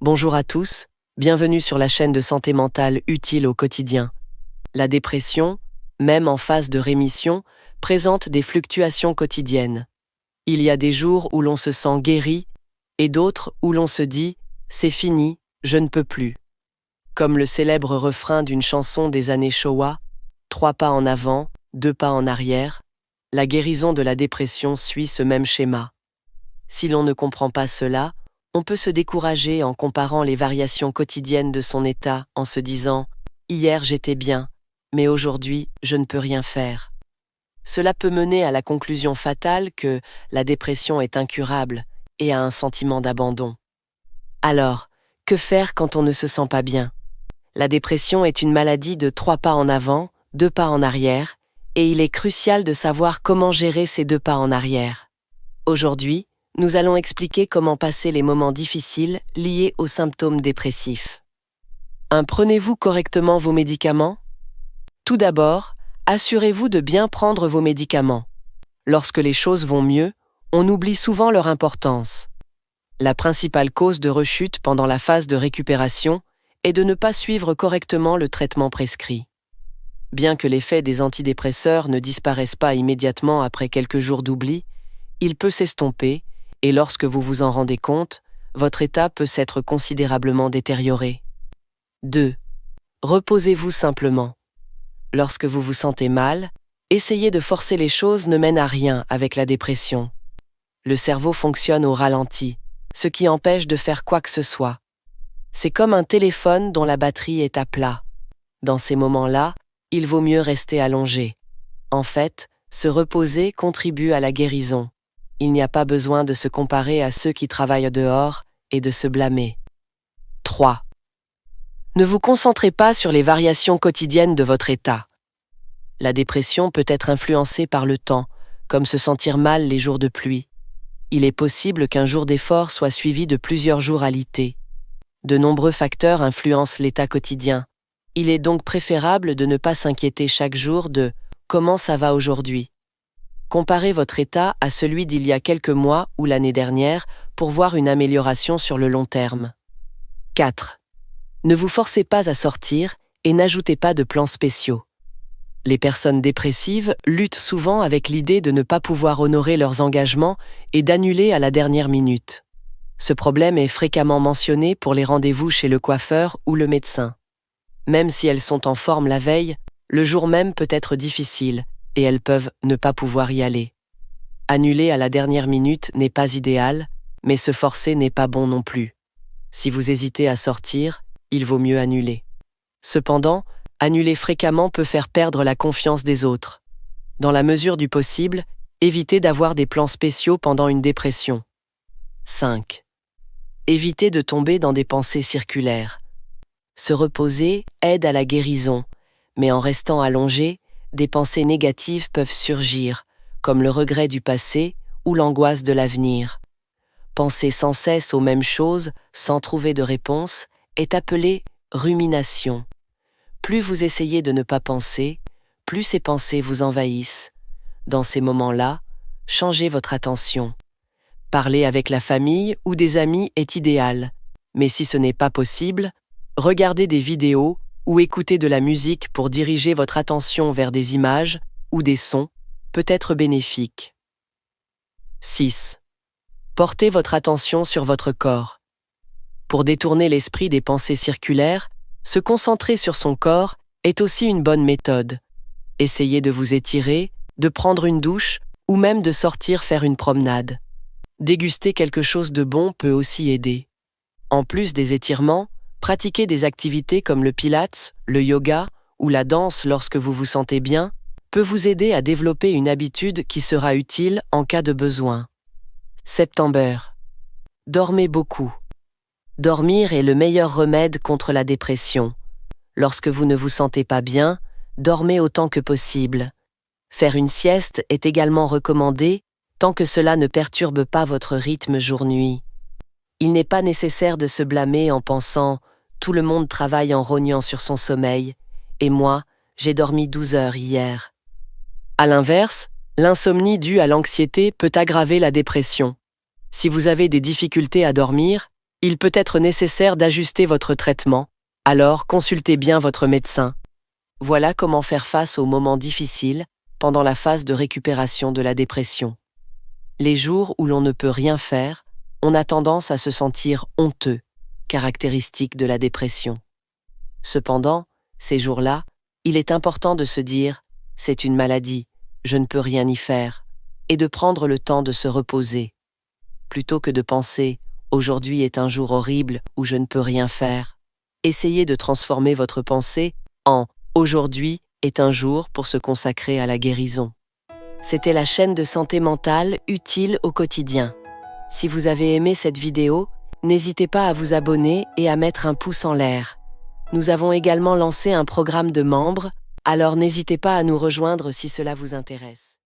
Bonjour à tous, bienvenue sur la chaîne de santé mentale utile au quotidien. La dépression, même en phase de rémission, présente des fluctuations quotidiennes. Il y a des jours où l'on se sent guéri et d'autres où l'on se dit « c'est fini, je ne peux plus ». Comme le célèbre refrain d'une chanson des années Showa, « 3 pas en avant, 2 pas en arrière », la guérison de la dépression suit ce même schéma. Si l'on ne comprend pas cela, on peut se décourager en comparant les variations quotidiennes de son état en se disant « hier j'étais bien, mais aujourd'hui je ne peux rien faire ». Cela peut mener à la conclusion fatale que la dépression est incurable et à un sentiment d'abandon. Alors, que faire quand on ne se sent pas bien? La dépression est une maladie de 3 pas en avant, 2 pas en arrière, et il est crucial de savoir comment gérer ces 2 pas en arrière. Aujourd'hui, nous allons expliquer comment passer les moments difficiles liés aux symptômes dépressifs. Prenez-vous correctement vos médicaments? Tout d'abord, assurez-vous de bien prendre vos médicaments. Lorsque les choses vont mieux, on oublie souvent leur importance. La principale cause de rechute pendant la phase de récupération est de ne pas suivre correctement le traitement prescrit. Bien que l'effet des antidépresseurs ne disparaisse pas immédiatement après quelques jours d'oubli, il peut s'estomper et lorsque vous vous en rendez compte, votre état peut s'être considérablement détérioré. 2. Reposez-vous simplement. Lorsque vous vous sentez mal, essayer de forcer les choses ne mène à rien avec la dépression. Le cerveau fonctionne au ralenti, ce qui empêche de faire quoi que ce soit. C'est comme un téléphone dont la batterie est à plat. Dans ces moments-là, il vaut mieux rester allongé. En fait, se reposer contribue à la guérison. Il n'y a pas besoin de se comparer à ceux qui travaillent dehors et de se blâmer. 3. Ne vous concentrez pas sur les variations quotidiennes de votre état. La dépression peut être influencée par le temps, comme se sentir mal les jours de pluie. Il est possible qu'un jour d'effort soit suivi de plusieurs jours alités. De nombreux facteurs influencent l'état quotidien. Il est donc préférable de ne pas s'inquiéter chaque jour de « comment ça va aujourd'hui ?» Comparez votre état à celui d'il y a quelques mois ou l'année dernière pour voir une amélioration sur le long terme. 4. Ne vous forcez pas à sortir et n'ajoutez pas de plans spéciaux. Les personnes dépressives luttent souvent avec l'idée de ne pas pouvoir honorer leurs engagements et d'annuler à la dernière minute. Ce problème est fréquemment mentionné pour les rendez-vous chez le coiffeur ou le médecin. Même si elles sont en forme la veille, le jour même peut être difficile et elles peuvent ne pas pouvoir y aller. Annuler à la dernière minute n'est pas idéal, mais se forcer n'est pas bon non plus. Si vous hésitez à sortir, il vaut mieux annuler. Cependant, annuler fréquemment peut faire perdre la confiance des autres. Dans la mesure du possible, évitez d'avoir des plans spéciaux pendant une dépression. 5. Évitez de tomber dans des pensées circulaires. Se reposer aide à la guérison, mais en restant allongé, des pensées négatives peuvent surgir, comme le regret du passé ou l'angoisse de l'avenir. Penser sans cesse aux mêmes choses, sans trouver de réponse, est appelé rumination. Plus vous essayez de ne pas penser, plus ces pensées vous envahissent. Dans ces moments-là, changez votre attention. Parler avec la famille ou des amis est idéal, mais si ce n'est pas possible, regardez des vidéos ou écouter de la musique pour diriger votre attention vers des images ou des sons peut être bénéfique. 6. Portez votre attention sur votre corps. Pour détourner l'esprit des pensées circulaires, se concentrer sur son corps est aussi une bonne méthode. Essayez de vous étirer, de prendre une douche ou même de sortir faire une promenade. Déguster quelque chose de bon peut aussi aider. En plus des étirements, pratiquer des activités comme le pilates, le yoga ou la danse lorsque vous vous sentez bien peut vous aider à développer une habitude qui sera utile en cas de besoin. Septembre. Dormez beaucoup. Dormir est le meilleur remède contre la dépression. Lorsque vous ne vous sentez pas bien, dormez autant que possible. Faire une sieste est également recommandé tant que cela ne perturbe pas votre rythme jour-nuit. Il n'est pas nécessaire de se blâmer en pensant « tout le monde travaille en rognant sur son sommeil, et moi, j'ai dormi 12 heures hier ». À l'inverse, l'insomnie due à l'anxiété peut aggraver la dépression. Si vous avez des difficultés à dormir, Il peut être nécessaire d'ajuster votre traitement, alors consultez bien votre médecin. Voilà comment faire face aux moments difficiles pendant la phase de récupération de la dépression. Les jours où l'on ne peut rien faire, on a tendance à se sentir honteux, caractéristique de la dépression. Cependant, ces jours-là, il est important de se dire « c'est une maladie, je ne peux rien y faire » et de prendre le temps de se reposer. Plutôt que de penser « aujourd'hui est un jour horrible où je ne peux rien faire », essayez de transformer votre pensée en « aujourd'hui est un jour pour se consacrer à la guérison ». C'était la chaîne de santé mentale utile au quotidien. Si vous avez aimé cette vidéo, n'hésitez pas à vous abonner et à mettre un pouce en l'air. Nous avons également lancé un programme de membres, alors n'hésitez pas à nous rejoindre si cela vous intéresse.